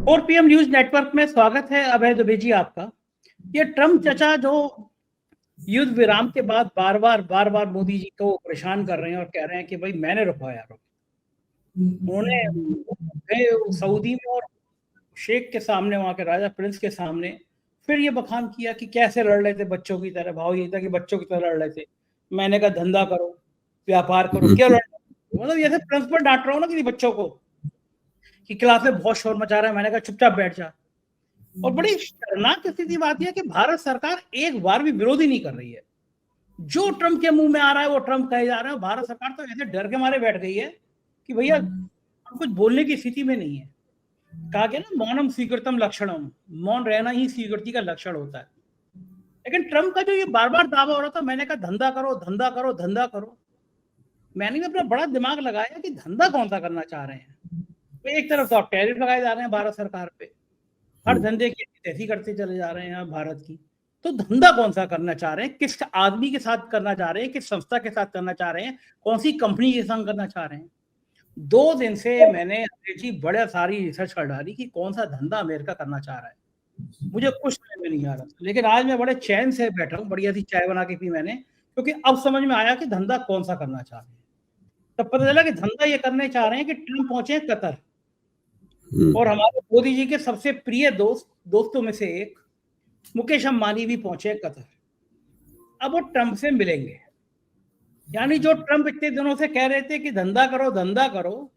4 PM news network में स्वागत है अभय दुबे जी आपका। ये ट्रम्प चचा जो युद्ध विराम के बाद बार बार मोदी जी को परेशान कर रहे हैं और कह रहे हैं कि भाई मैंने रुकवाया। उन्होंने गए सऊदी में और शेख के सामने, वहां के राजा प्रिंस के सामने फिर ये बखान किया कि कैसे लड़ रहे थे बच्चों की तरह। भाव ये था कि बच्चों की तरह लड़ रहे थे। मैंने कहा धंधा करो, व्यापार करो, क्या लड़ रहे हो? मतलब जैसे प्रिंसिपल डांट रहा हूँ ना किसी बच्चों को कि क्लास में बहुत शोर मचा रहा है, मैंने कहा चुपचाप बैठ जा। और बड़ी शर्मनाक स्थिति बात यह है कि भारत सरकार एक बार भी विरोध ही नहीं कर रही है। जो ट्रम्प के मुंह में आ रहा है वो ट्रम्प कहे जा रहा है। भारत सरकार तो ऐसे डर के मारे बैठ गई है कि भैया हम कुछ बोलने की स्थिति में नहीं है। कहा गया ना, मौनम स्वीकृतम लक्षणम, मौन रहना ही स्वीकृति का लक्षण होता है। लेकिन ट्रम्प का जो ये बार बार दावा हो रहा था, मैंने कहा धंधा करो धंधा करो धंधा करो, मैंने भी अपना बड़ा दिमाग लगाया कि धंधा कौन सा करना चाह रहे हैं। तो एक तरफ तो टैरिफ लगाए जा रहे हैं भारत सरकार पे, हर धंधे की ऐसी करते चले जा रहे हैं भारत की। तो धंधा कौन सा करना चाह रहे हैं, किस आदमी के साथ करना चाह रहे हैं, किस संस्था के साथ करना चाह रहे हैं, कौन सी कंपनी के संग करना चाह रहे हैं। 2 दिन से मैंने अंग्रेजी बड़ा सारी रिसर्च कर डाली कि कौन सा धंधा अमेरिका करना चाह रहा है। मुझे कुछ समझ में नहीं आ रहा था। लेकिन आज मैं बड़े चैन से बैठा हूँ, बढ़िया सी चाय बना के पी मैंने, क्योंकि अब समझ में आया कि धंधा कौन सा करना चाह रहे हैं। तब पता चला कि धंधा ये करने चाह रहे हैं कि ट्रम्प पहुंचे कतर, और हमारे मोदी जी के सबसे प्रिय दोस्तों में से एक मुकेश अंबानी भी पहुंचे कतर। अब वो ट्रम्प से मिलेंगे। यानी जो ट्रम्प इतने दिनों से कह रहे थे कि धंधा करो,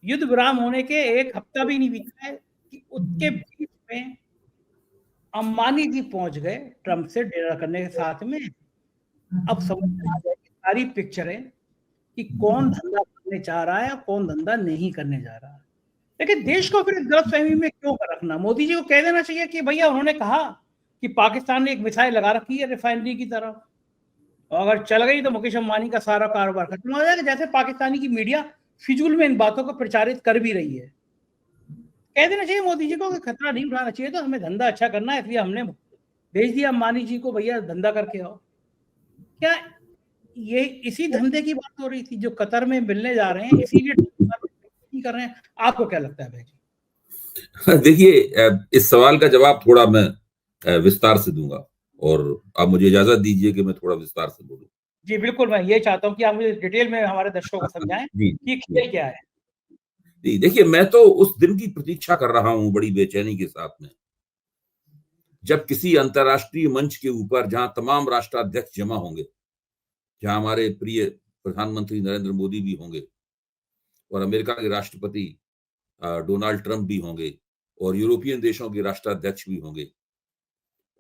युद्ध विराम होने के 1 हफ्ता भी नहीं बीता है कि उसके बीच में अंबानी जी पहुंच गए ट्रम्प से डिनर करने के साथ में। अब समझ में आ गया कि सारी पिक्चरें कि कौन धंधा करने चाह रहा है और कौन धंधा नहीं करने जा रहा है। लेकिन देश को फिर गलतफहमी में क्यों कर रखना? मोदी जी को कह देना चाहिए कि भैया उन्होंने कहा कि पाकिस्तान ने एक मिसाइल लगा रखी है रिफाइनरी की तरफ, और अगर चल गई तो मुकेश अंबानी का सारा कारोबार खत्म हो जाएगा। जैसे पाकिस्तानी की मीडिया फिजूल में इन बातों को प्रचारित कर भी रही है। कह देना चाहिए मोदी जी को कि खतरा नहीं उठाना चाहिए, तो हमें धंधा अच्छा करना है, इसलिए हमने भेज दिया अंबानी जी को, भैया धंधा करके आओ। क्या ये इसी धंधे की बात हो रही थी जो कतर में मिलने जा रहे हैं, इसीलिए नहीं कर रहे हैं? आपको क्या लगता है भाई जी? देखिए, इस सवाल का जवाब थोड़ा मैं विस्तार से दूंगा, और आप मुझे इजाजत दीजिए कि मैं थोड़ा विस्तार से बोलूं। जी बिल्कुल, मैं ये चाहता हूँ कि आप मुझे डिटेल में हमारे दर्शकों को समझाएं जी कि जी खेल क्या है। जी, देखिए, मैं तो उस दिन की प्रतीक्षा कर रहा हूं बड़ी बेचैनी के साथ में, जब किसी अंतर्राष्ट्रीय मंच के ऊपर, जहां तमाम राष्ट्राध्यक्ष जमा होंगे, जहां हमारे प्रिय प्रधानमंत्री नरेंद्र मोदी भी होंगे, और अमेरिका के राष्ट्रपति डोनाल्ड ट्रंप भी होंगे, और यूरोपियन देशों के राष्ट्राध्यक्ष भी होंगे,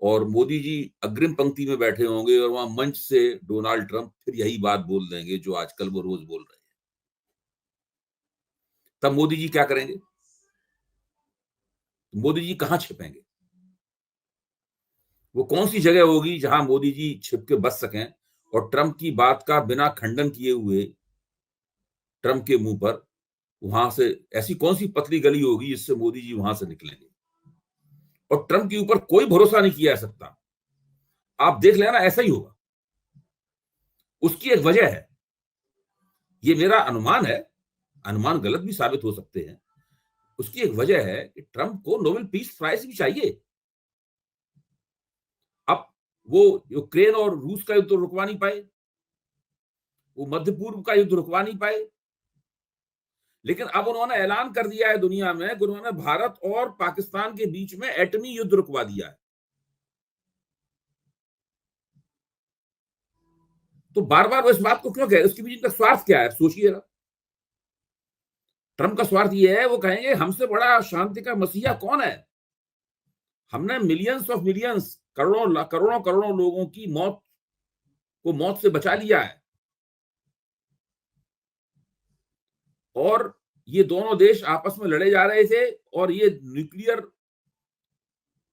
और मोदी जी अग्रिम पंक्ति में बैठे होंगे, और वहां मंच से डोनाल्ड ट्रंप फिर यही बात बोल देंगे जो आजकल वो रोज बोल रहे हैं। तब मोदी जी क्या करेंगे? मोदी जी कहां छिपेंगे? वो कौन सी जगह होगी जहां मोदी जी छिप के बच सकें, और ट्रंप की बात का बिना खंडन किए हुए ट्रंप के मुंह पर, वहां से ऐसी कौन सी पतली गली होगी जिससे मोदी जी वहां से निकलेंगे? और ट्रंप के ऊपर कोई भरोसा नहीं किया जा सकता। आप देख लेना, ऐसा ही होगा। उसकी एक वजह है, ये मेरा अनुमान है, अनुमान गलत भी साबित हो सकते हैं। उसकी एक वजह है कि ट्रंप को नोबेल पीस प्राइज भी चाहिए। अब वो यूक्रेन और रूस का युद्ध तो रुकवा नहीं पाए, वो मध्य पूर्व का युद्ध रुकवा नहीं पाए, लेकिन अब उन्होंने ऐलान कर दिया है दुनिया में कि उन्होंने भारत और पाकिस्तान के बीच में एटमी युद्ध रुकवा दिया है। तो बार बार वो इस बात को क्यों कहे? उसके बीच इनका स्वार्थ क्या है, सोचिएगा। ट्रंप का स्वार्थ ये है, वो कहेंगे हमसे बड़ा शांति का मसीहा कौन है? हमने मिलियंस ऑफ मिलियंस, करोड़ों करोड़ों करोड़ों लोगों की मौत से बचा लिया है, और ये दोनों देश आपस में लड़े जा रहे थे, और ये न्यूक्लियर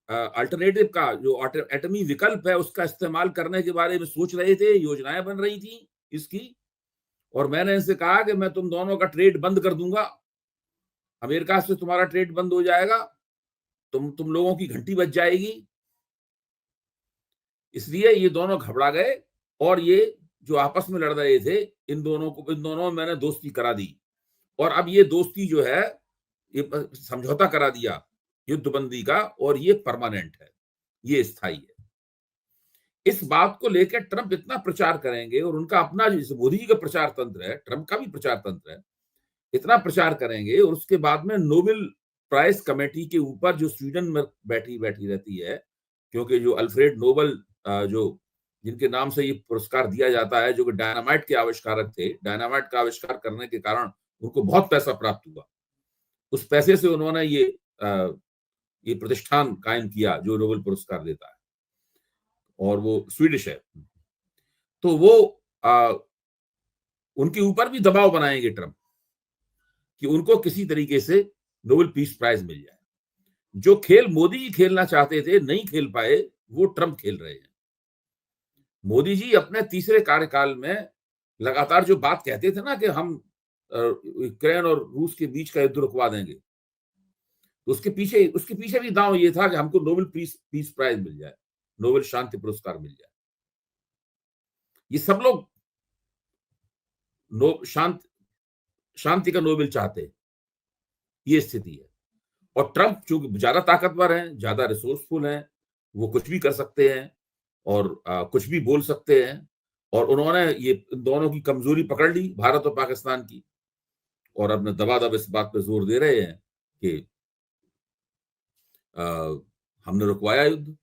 अल्टरनेटिव का जो एटमी विकल्प है उसका इस्तेमाल करने के बारे में सोच रहे थे, योजनाएं बन रही थी इसकी। और मैंने इनसे कहा कि मैं तुम दोनों का ट्रेड बंद कर दूंगा, अमेरिका से तुम्हारा ट्रेड बंद हो जाएगा, तुम लोगों की घंटी बज जाएगी। इसलिए ये दोनों घबरा गए, और ये जो आपस में लड़ रहे थे, इन दोनों में मैंने दोस्ती करा दी। और अब ये दोस्ती जो है ये समझौता करा दिया युद्धबंदी का, और ये परमानेंट है, ये स्थायी है। इस बात को लेकर ट्रंप इतना प्रचार करेंगे, और उनका अपना जो मोदी जी का प्रचार तंत्र है, ट्रंप का भी प्रचार तंत्र है, इतना प्रचार करेंगे, और उसके बाद में नोबेल प्राइज कमेटी के ऊपर जो स्वीडन में बैठी रहती है, क्योंकि जो अल्फ्रेड नोबेल जो जिनके नाम से ये पुरस्कार दिया जाता है, जो कि डायनामाइट के आविष्कारक थे, डायनामाइट का आविष्कार करने के कारण उनको बहुत पैसा प्राप्त हुआ। उस पैसे से उन्होंने ये प्रतिष्ठान कायम किया जो नोबेल पुरस्कार देता है, और वो स्वीडिश है। तो वो उनके ऊपर भी दबाव बनाएंगे ट्रंप कि उनको किसी तरीके से नोबेल पीस प्राइज मिल जाए। जो खेल मोदी जी खेलना चाहते थे, नहीं खेल पाए, वो ट्रंप खेल रहे हैं। मोदी जी अपने तीसरे कार्यकाल में लगातार जो बात कहते थे ना कि हम यूक्रेन और रूस के बीच का युद्ध रुकवा देंगे, तो उसके पीछे भी दांव ये था कि हमको नोबेल पीस प्राइज मिल जाए, नोबेल शांति पुरस्कार मिल जाए। ये सब लोग शांति का नोबेल चाहते हैं, ये स्थिति है। और ट्रंप चूंकि ज्यादा ताकतवर हैं, ज्यादा रिसोर्सफुल हैं, वो कुछ भी कर सकते हैं और कुछ भी बोल सकते हैं, और उन्होंने ये दोनों की कमजोरी पकड़ ली, भारत और पाकिस्तान की, और अपने दबादब इस बात पे जोर दे रहे हैं कि हमने रुकवाया युद्ध,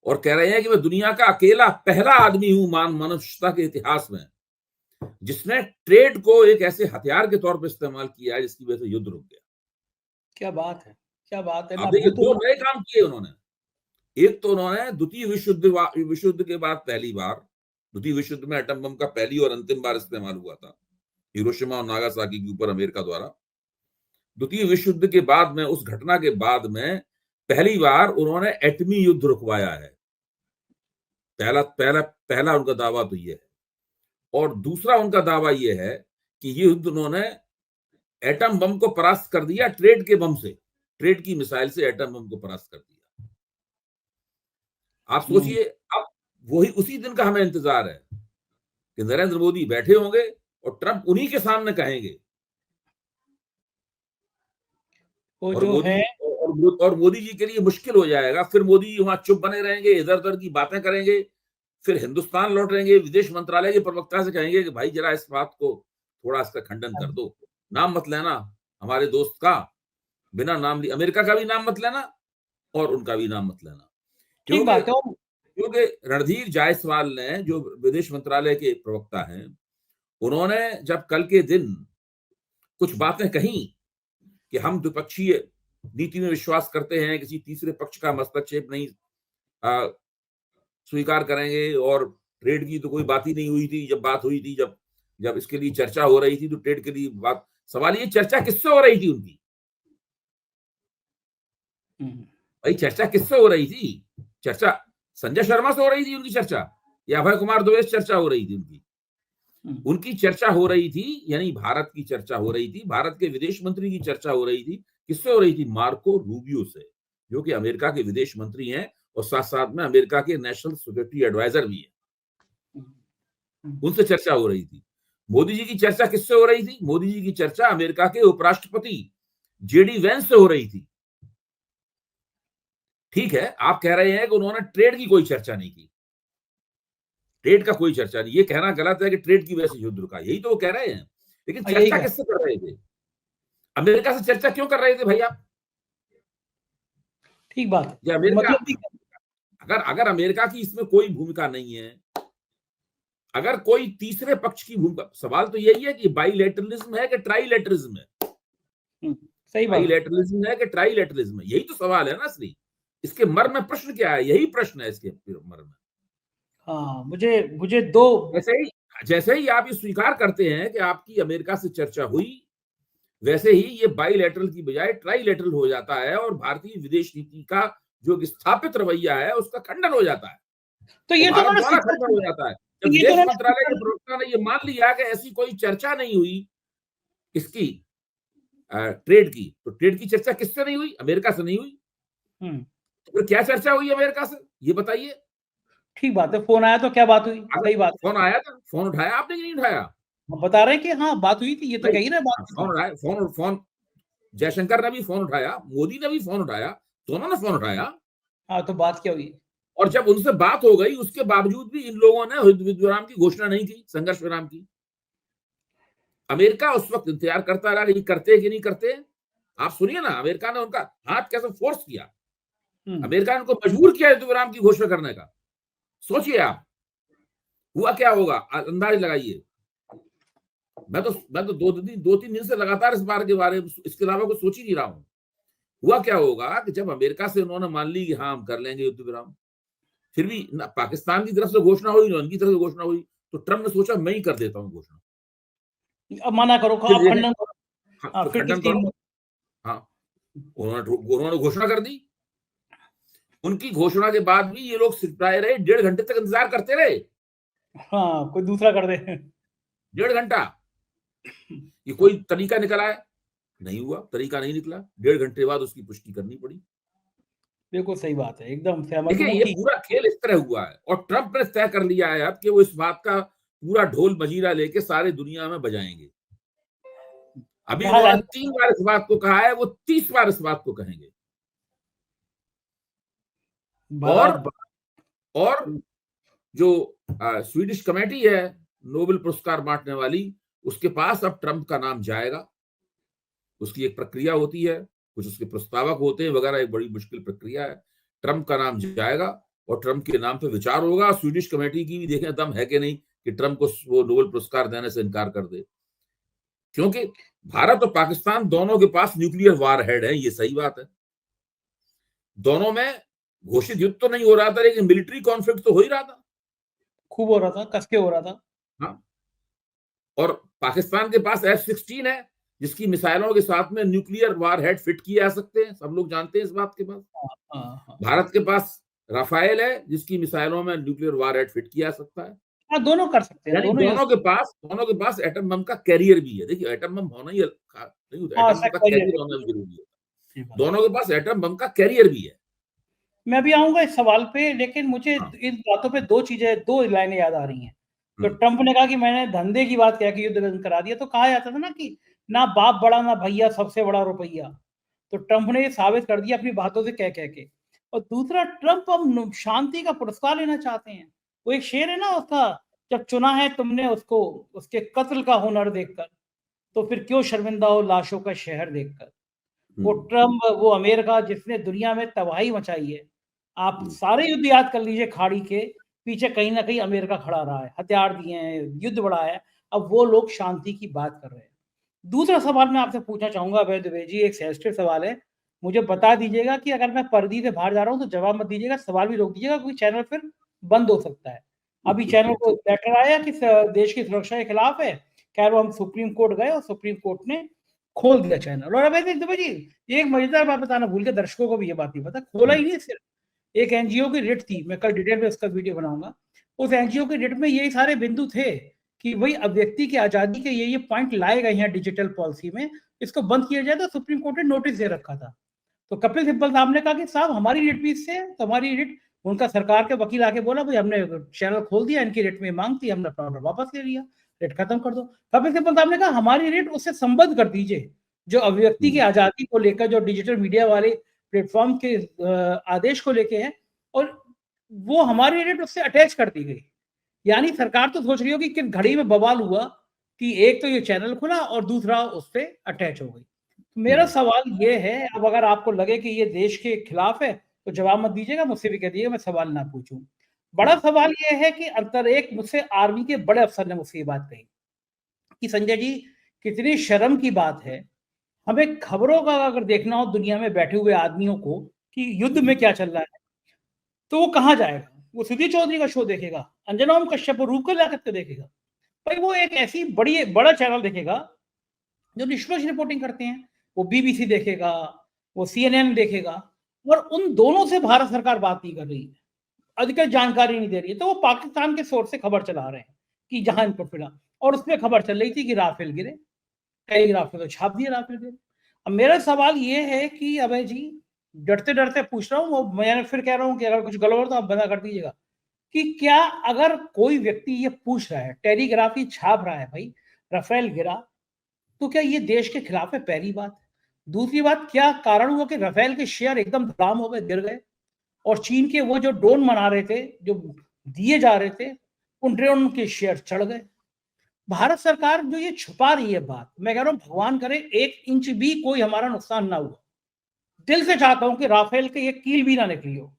और कह रहे हैं कि मैं दुनिया का अकेला पहला आदमी हूं मनुष्यता के इतिहास में जिसने ट्रेड को एक ऐसे हथियार के तौर पर इस्तेमाल किया है जिसकी वजह से युद्ध रुक गया। क्या बात है, क्या बात है। अब देखिए, दो नए काम किए उन्होंने। एक तो उन्होंने द्वितीय विश्व युद्ध के बाद पहली बार, द्वितीय विश्व युद्ध में एटम बम का पहली और अंतिम बार इस्तेमाल हुआ था हिरोशिमा और नागासाकी के ऊपर अमेरिका द्वारा। द्वितीय विश्व युद्ध के बाद में, उस घटना के बाद में पहली बार उन्होंने एटमी युद्ध रुकवाया है। पहला उनका दावा तो ये है। और दूसरा उनका दावा ये है कि ये युद्ध उन्होंने एटम बम को परास्त कर दिया, ट्रेड के बम से, ट्रेड की मिसाइल से एटम बम को परास्त कर दिया। आप सोचिए, अब वही उसी दिन का हमें इंतजार है कि नरेंद्र मोदी बैठे होंगे और ट्रंप उन्हीं के सामने कहेंगे, वो जो है, और मोदी जी के लिए मुश्किल हो जाएगा। फिर मोदी जी वहां चुप बने रहेंगे, इधर उधर की बातें करेंगे, फिर हिंदुस्तान लौट रहेंगे, विदेश मंत्रालय के प्रवक्ता से कहेंगे कि भाई जरा इस बात को थोड़ा इसका खंडन कर दो, नाम मत लेना हमारे दोस्त का, बिना नाम लिए अमेरिका का भी नाम मत लेना और उनका भी नाम मत लेना। क्योंकि रणधीर जायसवाल ने, जो विदेश मंत्रालय के प्रवक्ता हैं, उन्होंने जब कल के दिन कुछ बातें कही कि हम द्विपक्षीय नीति में विश्वास करते हैं, किसी तीसरे पक्ष का हस्तक्षेप नहीं स्वीकार करेंगे, और ट्रेड की तो कोई बात ही नहीं हुई थी। जब बात हुई थी, जब इसके लिए चर्चा हो रही थी, तो ट्रेड के लिए बात, सवाल ये चर्चा किससे हो रही थी उनकी? भाई चर्चा किससे हो रही थी? चर्चा संजय शर्मा से हो रही थी उनकी चर्चा, या अभय कुमार द्विवेदी चर्चा हो रही थी उनकी? उनकी चर्चा हो रही थी, यानी भारत की चर्चा हो रही थी, भारत के विदेश मंत्री की चर्चा हो रही थी। किससे हो रही थी? मार्को रूबियो से, जो कि अमेरिका के विदेश मंत्री हैं और साथ साथ में अमेरिका के नेशनल सिक्योरिटी एडवाइजर भी है। उनसे चर्चा हो रही थी। मोदी जी की चर्चा किससे हो रही थी? मोदी जी की चर्चा अमेरिका के उपराष्ट्रपति जेडी वेंस से हो रही थी। ठीक है, आप कह रहे हैं कि उन्होंने ट्रेड की कोई चर्चा नहीं की, ट्रेड का कोई चर्चा नहीं। ये कहना गलत है कि ट्रेड की वजह से युद्ध रुका, यही तो वो कह रहे हैं। लेकिन चर्चा किससे कर रहे थे? अमेरिका से चर्चा क्यों कर रहे थे भाई आप? ठीक बात है। मतलब अगर अमेरिका की इसमें कोई भूमिका नहीं है, अगर कोई तीसरे पक्ष की भूमिका, सवाल तो यही है कि बाइलेटरलिज्म है कि ट्राइलेटरिज्म है? सही बात, बाइलेटरलिज्म है कि ट्राइलेटरिज्म है? यही तो सवाल है ना असली। इसके मर्म में प्रश्न क्या है? यही प्रश्न है इसके मर्म में। हाँ, मुझे दो, जैसे ही आप ये स्वीकार करते हैं कि आपकी अमेरिका से चर्चा हुई, वैसे ही ये बाइलेटरल की बजाय ट्राइलेटरल हो जाता है, और भारतीय विदेश नीति का जो स्थापित रवैया है उसका खंडन हो जाता है। तो ये तो खंडन हो जाता है जब विदेश मंत्रालय के प्रवक्ता ने ये मान लिया कि ऐसी कोई चर्चा नहीं हुई इसकी, ट्रेड की। तो ट्रेड की चर्चा किससे नहीं हुई? अमेरिका से नहीं हुई। तो फिर क्या चर्चा हुई अमेरिका से, ये बताइए। ठीक बात है, फोन आया तो क्या बात हुई? सही बात, फोन आया था, फोन उठाया आपने कि नहीं उठाया? हम बता रहे हैं कि हाँ बात हुई थी, ये तो कही ना बात। फोन जयशंकर ने भी फोन उठाया, मोदी ने भी फोन उठाया, दोनों ने फोन उठाया। हाँ, तो बात क्या हुई? और जब उनसे बात हो गई उसके बावजूद भी इन लोगों ने युद्ध विराम की घोषणा नहीं की, संघर्ष विराम की। अमेरिका उस वक्त इंतजार करता रहा कि करते कि नहीं करते। आप सुनिए ना, अमेरिका ने उनका हाथ कैसे फोर्स किया, अमेरिका ने उनको मजबूर किया युद्ध विराम की घोषणा करने का। सोचिए आप, हुआ क्या होगा, अंदाज लगाइए। मैं तो 2-3 दिन से लगातार इस बार के बारे में, इसके अलावा कुछ सोच ही नहीं रहा हूं। हुआ क्या होगा कि जब अमेरिका से उन्होंने मान ली कि हाँ हम कर लेंगे युद्ध विराम, फिर भी ना पाकिस्तान की तरफ से घोषणा हुई ना उनकी तरफ से घोषणा हुई, तो ट्रम्प ने सोचा मैं ही कर देता हूँ घोषणा। अब मना करो, फिर अब देखें, खंडन करो। हाँ हाँ, तो फिर खंडन किसकी करो। हिम्मत? हाँ, उन्होंने घोषणा कर दी। उनकी घोषणा के बाद भी ये लोग सिपाही रहे, 1.5 घंटे तक इंतजार करते रहे। हाँ, कोई दूसरा कर दे। 1.5 घंटा, ये कोई तरीका निकला है? नहीं हुआ, तरीका नहीं निकला। 1.5 घंटे बाद उसकी पुष्टि करनी पड़ी। बिल्कुल सही बात है, एकदम सहमत देखिए हूँ ये कि पूरा खेल इस तरह हुआ है, और ट्रंप ने तय कर लिया है अब कि वो इस बात का पूरा ढोल मजीरा लेके सारे दुनिया में बजाएंगे। अभी जहां उन्होंने लाने 3 बार इस बात को कहा है, वो 30 बार इस बात को कहेंगे। और भारत। और जो स्वीडिश कमेटी है नोबेल पुरस्कार बांटने वाली, उसके पास अब ट्रंप का नाम जाएगा। उसकी एक प्रक्रिया होती है, कुछ उसके प्रस्तावक होते हैं वगैरह, एक बड़ी मुश्किल प्रक्रिया है। ट्रंप का नाम जाएगा और ट्रंप के नाम पे विचार होगा। स्वीडिश कमेटी की भी देखें दम है कि नहीं कि ट्रंप को वो नोबेल पुरस्कार देने से इनकार कर दे, क्योंकि भारत और पाकिस्तान दोनों के पास न्यूक्लियर वार हेड है, ये सही बात है। दोनों में घोषित युद्ध तो नहीं हो रहा था, लेकिन मिलिट्री कॉन्फ्लिक्ट तो हो ही रहा था। खूब हो रहा था, कसके हो रहा था। हाँ, और पाकिस्तान के पास F-16 है, जिसकी मिसाइलों के साथ में न्यूक्लियर वार हेड फिट किए जा सकते हैं, सब लोग जानते हैं इस बात के बाद। हाँ, भारत के पास राफेल है, जिसकी मिसाइलों में न्यूक्लियर वार हेड फिट किया जा सकता है। हाँ, दोनों कर सकते हैं, यानी दोनों दोनों के पास एटम बम का कैरियर भी है। देखिए एटम बम होना ही नहीं होता, हाँ, एटम बम का सही कैरियर होना भी जरूरी होता है। दोनों के पास एटम बम का कैरियर भी है। मैं भी आऊंगा इस सवाल पे, लेकिन मुझे हाँ। इन बातों पे दो लाइनें याद आ रही हैं। तो हम्म। ट्रंप ने कहा कि मैंने धंधे की बात कह के युद्ध बंद करा दिया, तो कहा जाता था ना कि ना बाप बड़ा ना भैया, सबसे बड़ा रुपया। तो ट्रंप ने ये साबित कर दिया अपनी बातों से कह के। और दूसरा, ट्रंप अब शांति का पुरस्कार लेना चाहते हैं। वो एक शेर है ना उसका, जब चुना है तुमने उसको उसके कत्ल का हुनर देखकर, तो फिर क्यों शर्मिंदा हो लाशों का शहर देखकर। वो ट्रम्प, वो अमेरिका जिसने दुनिया में तबाही मचाई है। आप सारे युद्ध याद कर लीजिए, खाड़ी के पीछे कहीं ना कहीं अमेरिका खड़ा रहा है, हथियार दिए हैं, युद्ध बढ़ा है। अब वो लोग शांति की बात कर रहे हैं। दूसरा सवाल मैं आपसे पूछना चाहूंगा अभय दुबे जी, एक सेंसिटिव सवाल है। मुझे बता दीजिएगा कि अगर मैं पर्दी से बाहर जा रहा हूँ तो जवाब मत दीजिएगा, सवाल भी रोक दीजिएगा, क्योंकि चैनल फिर बंद हो सकता है। अभी चैनल को लेटर आया कि देश की सुरक्षा के खिलाफ है। खैर, वो हम सुप्रीम कोर्ट गए और सुप्रीम कोर्ट ने खोल दिया चैनल। और अभय दुबे जी, एक मजेदार बात बताना भूल के, दर्शकों को भी ये बात नहीं पता, खोला ही नहीं सिर्फ, एक एनजीओ की रिट थी। मैं कल डिटेल में उसका वीडियो बनाऊंगा। उस एनजीओ की रिट में यही सारे बिंदु थे कि वही अभिव्यक्ति की आजादी के ये पॉइंट लाए गए हैं डिजिटल पॉलिसी में, इसको बंद किया जाए। तो सुप्रीम कोर्ट ने नोटिस दे रखा था। तो कपिल सिब्बल साहब ने कहा कि साहब हमारी रिट भी इससे, तो हमारी रिट, उनका सरकार के वकील आके बोला भाई हमने चैनल खोल दिया, इनकी रिट में मांग थी, हमने अपना ऑर्डर वापस ले लिया, रिट खत्म कर दो। कपिल सिब्बल साहब ने कहा हमारी रिट उससे संबद्ध कर दीजिए, जो अभिव्यक्ति की आजादी को लेकर, जो डिजिटल मीडिया वाले प्लेटफॉर्म के आदेश को लेके है, और वो हमारी रिट उससे अटैच कर दी गई। यानी सरकार तो सोच रही होगी कि घड़ी में बवाल हुआ कि एक तो ये चैनल खुला और दूसरा उससे अटैच हो गई। तो मेरा सवाल ये है, अब अगर आपको लगे कि ये देश के खिलाफ है तो जवाब मत दीजिएगा, मुझसे भी कह दीजिएगा मैं सवाल ना पूछूं। बड़ा सवाल ये है कि एक मुझसे आर्मी के बड़े अफसर ने मुझसे ये बात कही कि संजय जी, कितनी शर्म की बात है, हमें खबरों का अगर देखना हो दुनिया में बैठे हुए आदमियों को कि युद्ध में क्या चल रहा है, तो वो कहाँ जाएगा? वो सुधीर चौधरी का शो देखेगा, अंजना ओम कश्यप और रूपकल लाकत का देखेगा? भाई वो एक ऐसी बड़ा चैनल देखेगा जो निष्पक्ष रिपोर्टिंग करते हैं। वो बीबीसी देखेगा, वो सीएनएन देखेगा, और उन दोनों से भारत सरकार बात नहीं कर रही है, अधिकतर जानकारी नहीं दे रही है। तो वो पाकिस्तान के सोर्स से खबर चला रहे हैं कि जहां इनको मिला, और उसमें खबर चल रही थी कि राफेल गिरे, कई राफेल तो छाप दिए राफेल गिरे। अब मेरा सवाल ये है कि अभय जी, डरते डरते पूछ रहा हूँ, मैं फिर कह रहा हूँ कि अगर कुछ गलत हो तो आप बता कर दीजिएगा कि क्या अगर कोई व्यक्ति ये पूछ रहा है, टेलीग्राफी छाप रहा है भाई राफेल गिरा, तो क्या ये देश के खिलाफ है? पहली बात। दूसरी बात, क्या कारण हुआ कि राफेल के शेयर एकदम धड़ाम हो गए, गिर गए, और चीन के वो जो ड्रोन बना रहे थे, जो दिए जा रहे थे, उन ड्रोन के शेयर चढ़ गए। भारत सरकार जो ये छुपा रही है बात, मैं कह रहा हूं भगवान करे 1 इंच भी कोई हमारा नुकसान ना हुआ। दिल से चाहता हूं कि राफेल के ये कील भी ना निकली हो,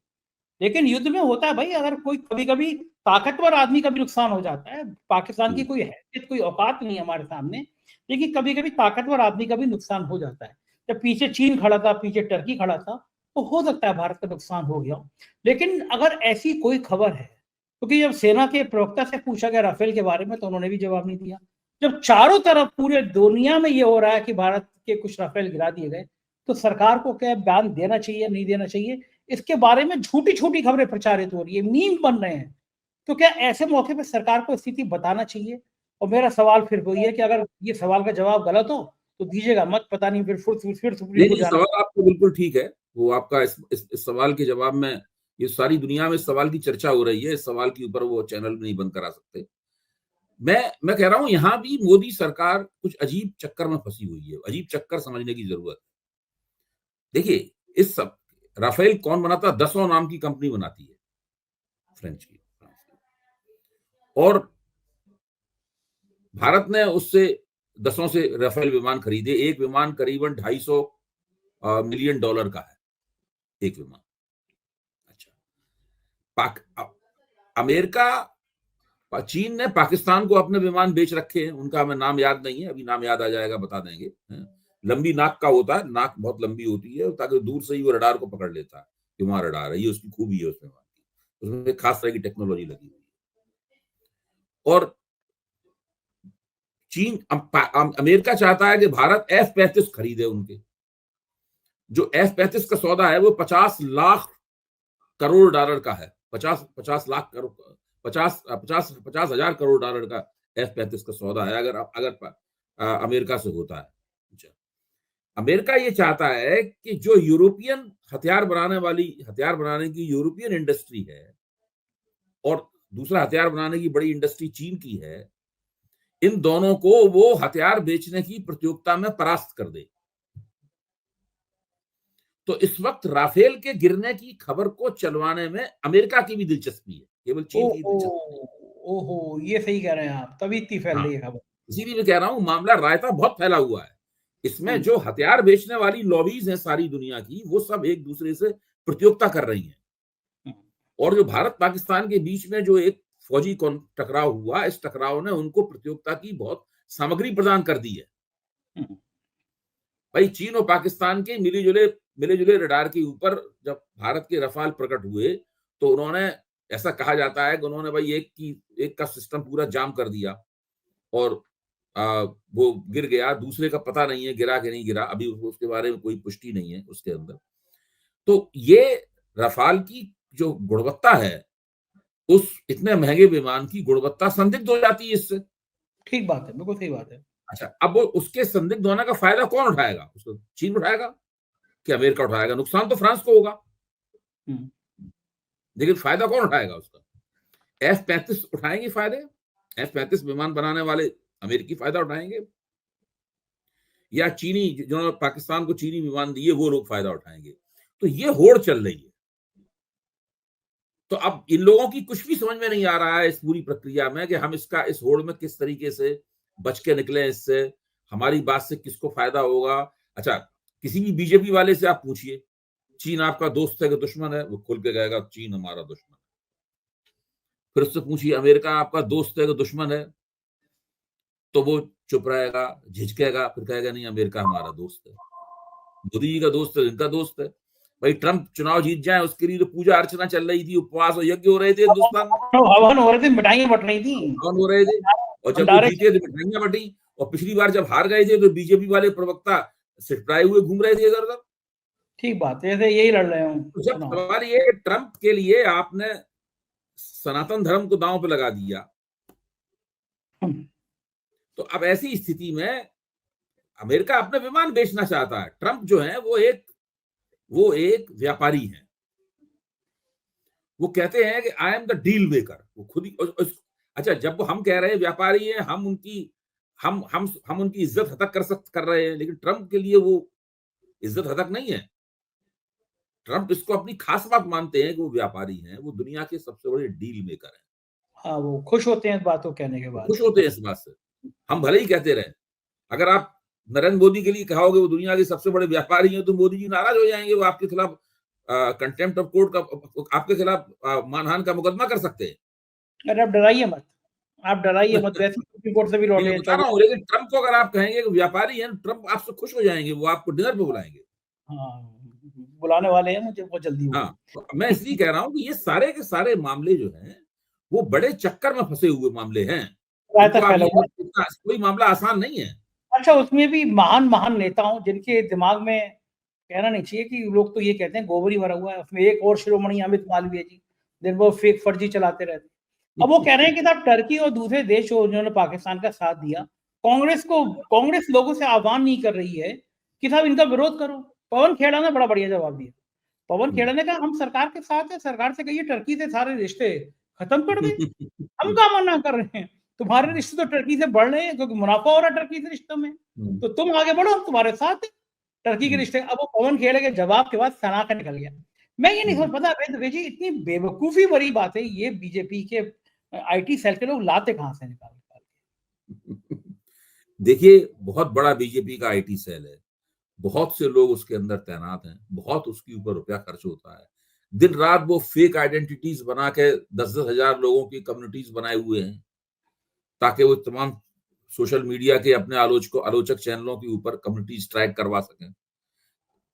लेकिन युद्ध में होता है भाई, अगर कोई कभी कभी ताकतवर आदमी का भी नुकसान हो जाता है। पाकिस्तान की कोई हैसियत, कोई औकात नहीं है हमारे सामने, लेकिन कभी कभी ताकतवर आदमी का भी नुकसान हो जाता है। जब पीछे चीन खड़ा था, पीछे टर्की खड़ा था, तो हो सकता है भारत का नुकसान हो गया। लेकिन अगर ऐसी कोई खबर है, क्योंकि जब सेना के प्रवक्ता से पूछा गया राफेल के बारे में, तो उन्होंने भी जवाब नहीं दिया। जब चारों तरफ पूरे दुनिया में ये हो रहा है कि भारत के कुछ राफेल गिरा दिए गए, तो सरकार को क्या बयान देना चाहिए, नहीं देना चाहिए? इसके बारे में छोटी छोटी खबरें प्रचारित हो रही है, मीम बन रहे हैं। तो क्या ऐसे मौके पर सरकार को स्थिति बताना चाहिए? और मेरा सवाल फिर वही है कि अगर ये सवाल का जवाब गलत हो तो दीजिएगा मत, पता नहीं फिर सुप्रीम नहीं कोर्ट नहीं, जाना। सवाल आपका बिल्कुल ठीक है। वो आपका इस सवाल के जवाब में, ये सारी दुनिया में इस सवाल की चर्चा हो रही है, इस सवाल के ऊपर वो चैनल नहीं बंद करा सकते। मैं कह रहा हूं यहां भी मोदी सरकार कुछ अजीब चक्कर में फंसी हुई है, अजीब चक्कर समझने की जरूरत है। देखिए, इस सब राफेल कौन बनाता है? दसों नाम की कंपनी बनाती है, फ्रेंच की। और भारत ने उससे दसों से राफेल विमान खरीदे। एक विमान करीबन $250 मिलियन का है, एक विमान। अच्छा, अमेरिका, चीन ने पाकिस्तान को अपने विमान बेच रखे हैं, उनका हमें नाम याद नहीं है, अभी नाम याद आ जाएगा बता देंगे। लंबी नाक का होता है, नाक बहुत लंबी होती है, ताकि दूर से ही वो रडार को पकड़ लेता है कि वहां रडार है। ये उसकी खूबी है उस विमान की, उसमें खास तरह की टेक्नोलॉजी लगी हुई है। और चीन, अमेरिका चाहता है कि भारत F-35 खरीदे उनके। जो F-35 का सौदा है वो 50 लाख करोड़ डॉलर का है। 50 लाख करोड़, 50 हजार करोड़ डॉलर का F-35 का सौदा है, अगर अमेरिका से होता है। अच्छा, अमेरिका ये चाहता है कि जो यूरोपियन हथियार बनाने की यूरोपियन इंडस्ट्री है, और दूसरा हथियार बनाने की बड़ी इंडस्ट्री चीन की है, इन दोनों को वो हथियार बेचने की प्रतियोगिता में परास्त कर दे। तो इस वक्त राफेल के गिरने की खबर को चलवाने में अमेरिका की भी दिलचस्पी है, केवल चीन की दिलचस्पी नहीं। ओहो, ये सही कह रहे हैं आप, तभी इतनी फैल हाँ, रही है खबर। इसीलिए मैं कह रहा हूं मामला रायता बहुत फैला हुआ है। इसमें जो हथियार बेचने वाली लॉबीज हैं सारी दुनिया की, वो सब एक दूसरे से प्रतियोगिता कर रही हैं। और जो भारत पाकिस्तान के बीच में जो एक फौजी टकराव हुआ, इस टकराव ने उनको प्रतियोगिता की बहुत सामग्री प्रदान कर दी है। भाई, चीन और पाकिस्तान के मिले जुले रडार के ऊपर जब भारत के रफाल प्रकट हुए, तो उन्होंने, ऐसा कहा जाता है कि उन्होंने भाई एक का सिस्टम पूरा जाम कर दिया, और वो गिर गया। दूसरे का पता नहीं है गिरा कि नहीं गिरा, अभी उसके बारे में कोई पुष्टि नहीं है उसके अंदर। तो ये रफाल की जो गुणवत्ता है, उस इतने महंगे विमान की गुणवत्ता संदिग्ध हो जाती है इससे। ठीक बात है, बिल्कुल सही बात है। अच्छा, अब वो उसके संदिग्ध होने का फायदा कौन उठाएगा? उसको चीन उठाएगा कि अमेरिका उठाएगा? नुकसान तो फ्रांस को होगा, लेकिन फायदा कौन उठाएगा उसका? F-35 उठाएंगे फायदे? F-35 विमान बनाने वाले अमेरिकी फायदा उठाएंगे, या चीनी, जिन्होंने पाकिस्तान को चीनी विमान दिए, वो लोग फायदा उठाएंगे? तो ये होड़ चल रही है। तो अब इन लोगों की कुछ भी समझ में नहीं आ रहा है इस पूरी प्रक्रिया में कि हम इस होड़ में किस तरीके से बच के निकले, इससे हमारी बात से किसको फायदा होगा। अच्छा, किसी भी बीजेपी वाले से आप पूछिए, चीन आपका दोस्त है कि दुश्मन है? वो खुल के कहेगा चीन हमारा दुश्मन है। फिर उससे पूछिए अमेरिका आपका दोस्त है कि दुश्मन है, तो वो चुप रहेगा, झिझकेगा, फिर कहेगा नहीं अमेरिका हमारा दोस्त है, मोदी जी का दोस्त है, इनका दोस्त है। भाई, ट्रंप चुनाव जीत जाए उसके लिए तो पूजा अर्चना चल रही थी, उपवास और यज्ञ हो रहे थे हिंदुस्तान में, हवन हो रहे थे, मिठाइयां बट रही थी, हवन हो रहे थे। और जब वो जीते तो मिठाइयां बटी, और पिछली बार जब हार गए थे तो बीजेपी वाले प्रवक्ता सिटराए हुए घूम रहे थे इधर उधर। ठीक बात है, ऐसे यही लड़ रहे हूँ। तो जब सवाल ये, ट्रंप के लिए आपने सनातन धर्म को दांव पे लगा दिया, तो अब ऐसी स्थिति में अमेरिका अपने विमान बेचना चाहता है। ट्रंप जो है वो एक व्यापारी है। वो कहते हैं कि I am the deal maker, वो खुद ही। अच्छा, जब हम कह रहे हैं व्यापारी है, हम उनकी इज्जत हतक कर रहे हैं, लेकिन ट्रंप के लिए वो इज्जत हतक नहीं है। ट्रंप इसको अपनी खास बात मानते हैं कि वो व्यापारी हैं, वो दुनिया के सबसे बड़े डील मेकर हैं। हाँ, वो खुश होते हैं इस बात को कहने के वो बाद। खुश होते हैं इस बात से। हम भले ही कहते रहे, अगर आप नरेंद्र मोदी के लिए कहोगे वो दुनिया के सबसे बड़े व्यापारी हैं, तो मोदी जी नाराज हो जाएंगे, वो आपके खिलाफ कंटेम्प्ट ऑफ कोर्ट का, आपके खिलाफ मानहानि का मुकदमा कर सकते हैं। अरे आप डराइए मत, वैसे सुप्रीम कोर्ट से भी लौटे मैं हैं बता रहा हूँ, लेकिन ट्रंप को अगर आप कहेंगे कि व्यापारी हैं, ट्रंप आपसे खुश हो जाएंगे, वो आपको डिनर पे बुलाएंगे। हाँ, बुलाने वाले हैं मुझे बहुत जल्दी वो। हाँ, तो मैं इसलिए कह रहा हूँ कि ये सारे के सारे मामले जो हैं, वो बड़े चक्कर में फंसे हुए मामले हैं। रायता उनको आप फैला ये हुआ। कोई मामला आसान नहीं है। अच्छा, उसमें भी महान नेताओं जिनके दिमाग में कहना नहीं चाहिए कि लोग तो ये कहते हैं गोबर ही भरा हुआ है, उसमें एक और शिरोमणि अमित मालवीय जी, दिन भर फेक फर्जी चलाते रहते। अब वो कह रहे हैं कि साहब टर्की और दूसरे देश हो जिन्होंने पाकिस्तान का साथ दिया, कांग्रेस लोगों से आह्वान नहीं कर रही है कि साहब इनका विरोध करो। पवन खेड़ा ने बड़ा बढ़िया जवाब दिया। पवन खेड़ा ने कहा हम सरकार के साथ है, सरकार से कहिए टर्की से सारे रिश्ते खत्म कर दे। हम क्या मना कर रहे हैं, तुम्हारे रिश्ते तो टर्की से बढ़ रहे हैं क्योंकि मुनाफा हो रहा है टर्की से रिश्तों में, तो तुम आगे बढ़ो, हम तुम्हारे साथ है टर्की के रिश्ते। अब वो पवन खेड़े के जवाब के बाद सनाखा निकल गया। मैं ये नहीं समझ पता जी इतनी बेवकूफी भरी बात है ये बीजेपी के आईटी सेल के लोग लाते कहां से निकाल निकाल। देखिए, बहुत बड़ा बीजेपी का आईटी सेल है, बहुत से लोग उसके अंदर तैनात हैं, बहुत उसके ऊपर रुपया खर्च होता है। दिन रात वो फेक आइडेंटिटीज बना के 10-10 हजार लोगों की कम्युनिटीज बनाए हुए हैं, ताकि वो तमाम सोशल मीडिया के अपने आलोचक चैनलों के ऊपर कम्युनिटीज ट्रैक करवा सकें।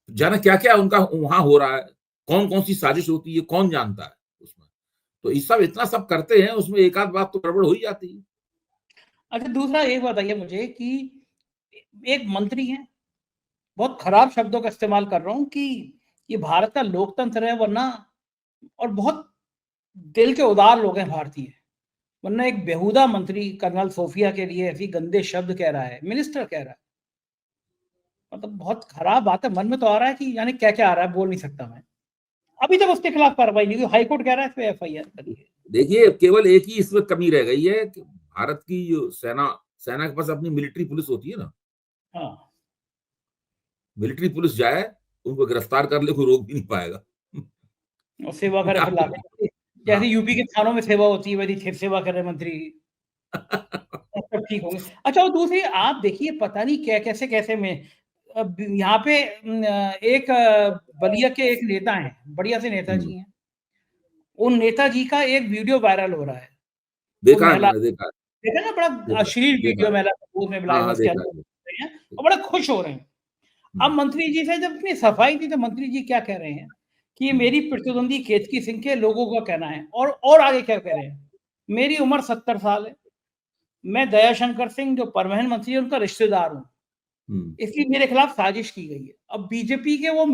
जाने क्या क्या उनका वहां हो रहा है, कौन कौन सी साजिश होती है, कौन जानता है उसमें। तो ये सब इतना सब करते हैं, उसमें एक आध बात तो गड़बड़ हो ही जाती है। अच्छा, दूसरा ये बताइए मुझे कि एक मंत्री है, बहुत खराब शब्दों का इस्तेमाल कर रहा हूं कि ये भारत का लोकतंत्र है वरना, और बहुत दिल के उदार लोग हैं भारतीय, वरना एक बेहुदा मंत्री कर्नल सोफिया के लिए ऐसी गंदे शब्द कह रहा है, मिनिस्टर कह रहा है। मतलब बहुत खराब बात है। मन में तो आ रहा है कि यानी क्या क्या आ रहा है, बोल नहीं सकता मैं। अभी तक उसके खिलाफ कार्रवाई नहीं हुई, हाईकोर्ट कह रहा है इस पे एफआईआर करिए। देखिए, केवल एक ही इसमें कमी रह गई है कि भारत की जो सेना के पास अपनी मिलिट्री पुलिस होती है ना, हाँ, मिलिट्री पुलिस जाए, उनको गिरफ्तार कर ले, कोई रोक भी नहीं पाएगा। और सेवा करे फिर लाके, जैसे हाँ। यूपी के थानों में सेवा होती है वैसी सेवा कर रहे मंत्री, सब ठीक होंगे। अच्छा, और दूसरी आप देखिए पता नहीं क्या कैसे कैसे में यहाँ पे एक बलिया के एक नेता हैं, बढ़िया से नेताजी हैं, उन नेताजी का एक वीडियो वायरल हो रहा है। वो देखा है, महिला, मैंने देखा है, देखा ना, बड़ा अश्लील देखा वीडियो है। महिला को में बुलाया हाँ हुआ, हाँ, उसके देखा अंदर है। हैं और बड़ा खुश हो रहे हैं। अब मंत्री जी से जब इतनी सफाई थी तो मंत्री जी क्या कह रहे हैं कि ये मेरी प्रतिद्वंदी केतकी सिंह के लोगों का कहना है, और आगे क्या कह रहे हैं, मेरी उम्र 70 साल है, मैं दयाशंकर सिंह जो परिवहन मंत्री है उनका रिश्तेदार हूँ, इसलिए मेरे खिलाफ साजिश की गई है। अब बीजेपी के वो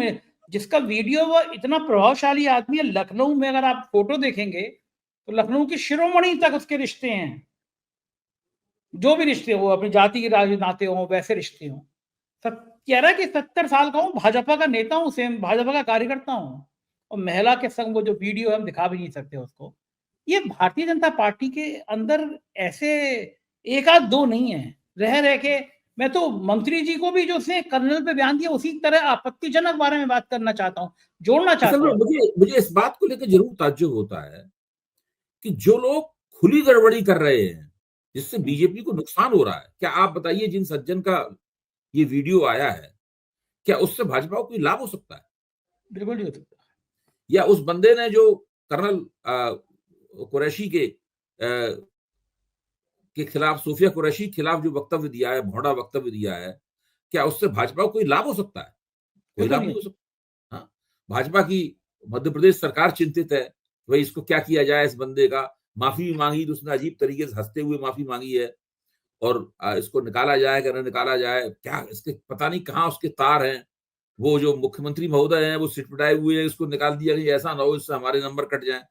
जिसका वीडियो, वो इतना प्रभावशाली आदमी है, लखनऊ में अगर आप फोटो देखेंगे तो लखनऊ की शिरोमणि तक उसके रिश्ते हैं, जो भी रिश्ते हो, अपनी जाति के नाते हो, वैसे रिश्ते हो। कह रहा है कि 70 साल का हूँ, भाजपा का नेता हूँ, सेम भाजपा का कार्यकर्ता हूँ, और महिला के संग वो जो वीडियो है हम दिखा भी नहीं सकते उसको। ये भारतीय जनता पार्टी के अंदर ऐसे एक आध दो नहीं है, रह रह के। मैं तो मंत्री जी को भी जो उसने कर्नल पे बयान दिया उसी तरह आपत्तिजनक बारे में बात करना चाहता हूँ, जोड़ना असल चाहता में हूँ। मुझे इस बात को लेकर जरूर ताज्जुब होता है कि जो लोग खुली गड़बड़ी कर रहे हैं, जिससे बीजेपी को नुकसान हो रहा है, क्या आप बताइए, जिन सज्जन का ये वीडियो आया है, क्या उससे भाजपा को कोई लाभ हो सकता है? बिल्कुल नहीं हो सकता। या उस बंदे ने जो कर्नल कुरैशी के खिलाफ, सूफिया कुरैशी के खिलाफ जो वक्तव्य दिया है, भोंडा वक्तव्य दिया है, क्या उससे भाजपा को कोई लाभ हो सकता है? कोई बिल्कुल लाभ नहीं नहीं हो हो सकता। सकता। हाँ, भाजपा की मध्य प्रदेश सरकार चिंतित है, भाई इसको क्या किया जाए, इस बंदे का माफी भी मांगी तो उसने अजीब तरीके से हंसते हुए माफी मांगी है, और इसको निकाला जाए कि न निकाला जाए, क्या इसके पता नहीं कहाँ उसके तार हैं। वो जो मुख्यमंत्री महोदय हैं वो सिटपटाए हुए हैं, इसको निकाल दिया कि ऐसा ना हो इससे हमारे नंबर कट जाए।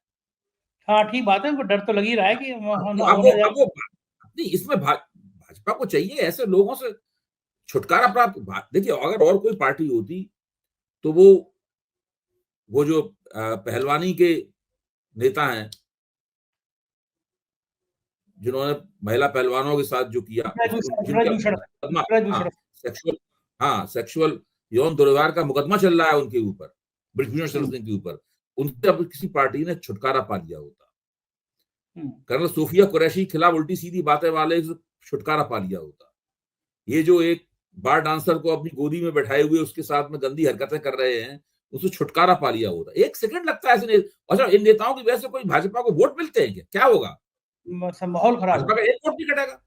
हाँ, ठीक बात है, उनको डर तो लग ही रहा है कि तो होना जाए। अब वो नहीं, इसमें भाजपा को चाहिए ऐसे लोगों से छुटकारा प्राप्त। देखिए, अगर और कोई पार्टी होती तो वो जो पहलवानी के नेता हैं, जिन्होंने महिला पहलवानों के साथ जो किया, जिनके प्रदूषण, हाँ, सेक्सुअल, हाँ, सेक्सुअल यौन दुर्व्यवहार का मुकदमा चल रहा है उनके ऊपर, ब्रिजभूषण शरण सिंह के ऊपर, उनसे अब किसी पार्टी ने छुटकारा पा लिया होता। कर्नल सूफिया कुरैशी खिलाफ उल्टी सीधी बातें वाले से छुटकारा पा लिया होता। ये जो एक बार डांसर को अपनी गोदी में बैठाए हुए उसके साथ में गंदी हरकतें कर रहे हैं, उससे छुटकारा पा लिया होता। एक सेकंड लगता है ऐसे। अच्छा, इन नेताओं की वजह से कोई भाजपा को वोट मिलते हैं क्या होगा? माहौल खराब, भाजपा का एक वोट नहीं कटेगा।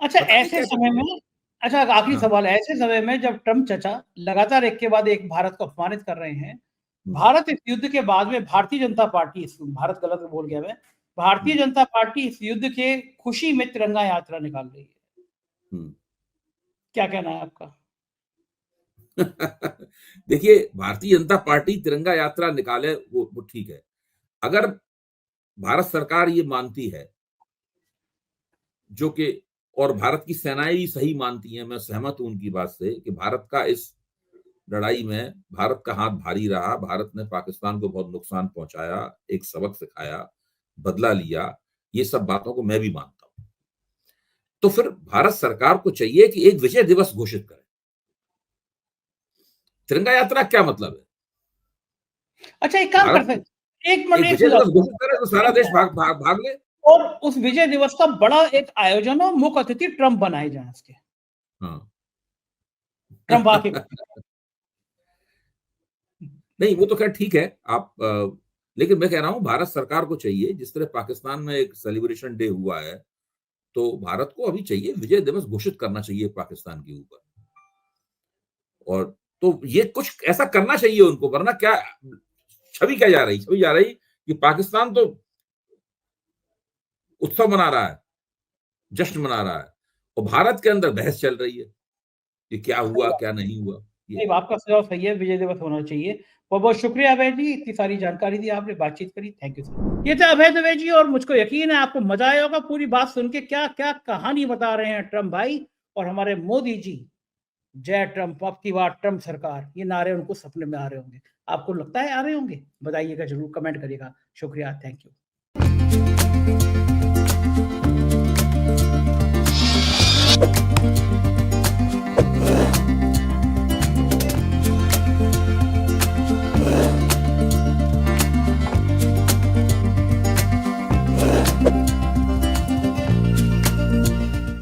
अच्छा ऐसे समय में, अच्छा आखिरी सवाल, ऐसे समय में जब ट्रम्प चचा लगातार एक के बाद एक भारत को अपमानित कर रहे हैं, भारत इस युद्ध के बाद में भारतीय जनता पार्टी, भारत गलत बोल गया मैं, भारतीय जनता पार्टी इस युद्ध के खुशी में तिरंगा यात्रा निकाल रही है, क्या कहना है आपका? देखिए, भारतीय जनता पार्टी तिरंगा यात्रा निकाले वो ठीक है। अगर भारत सरकार ये मानती है, जो कि और भारत की सेनाएं भी सही मानती हैं, मैं सहमत हूं उनकी बात से, कि भारत का इस लड़ाई में भारत का हाथ भारी रहा, भारत ने पाकिस्तान को बहुत नुकसान पहुंचाया, एक सबक सिखाया, बदला लिया, ये सब बातों को मैं भी मानता हूं। तो फिर भारत सरकार को चाहिए कि एक विजय दिवस घोषित करे। तिरंगा यात्रा क्या मतलब है? अच्छा, एक काम करते हैं, एक विजय दिवस घोषित करे तो सारा देश भाग ले, और उस विजय दिवस का बड़ा एक आयोजन और मुख्य अतिथि ट्रम्प बनाए जाए इसके। हाँ। ट्रम्प आके नहीं, वो तो खैर ठीक है आप, लेकिन मैं कह रहा हूं भारत सरकार को चाहिए, जिस तरह पाकिस्तान में एक सेलिब्रेशन डे हुआ है, तो भारत को अभी चाहिए विजय दिवस घोषित करना चाहिए पाकिस्तान के ऊपर। और तो ये कुछ ऐसा करना चाहिए उनको, वरना क्या छवि क्या जा रही? छवि जा रही कि पाकिस्तान तो उत्सव मना रहा है, जश्न मना रहा है, और भारत के अंदर बहस चल रही है कि क्या हुआ क्या नहीं हुआ। नहीं, आपका सुझाव सही है, विजय दिवस होना चाहिए। बहुत बहुत शुक्रिया अभय जी, इतनी सारी जानकारी दी आपने, बातचीत करी, थैंक यू सर। ये थे अभय दुबे जी, और मुझको यकीन है आपको मजा आया होगा पूरी बात सुन के, क्या क्या कहानी बता रहे हैं ट्रम्प भाई और हमारे मोदी जी। जय ट्रम्प, अब की बार ट्रम्प सरकार, ये नारे उनको सपने में आ रहे होंगे। आपको लगता है आ रहे होंगे? बताइएगा जरूर, कमेंट करिएगा। शुक्रिया, थैंक यू।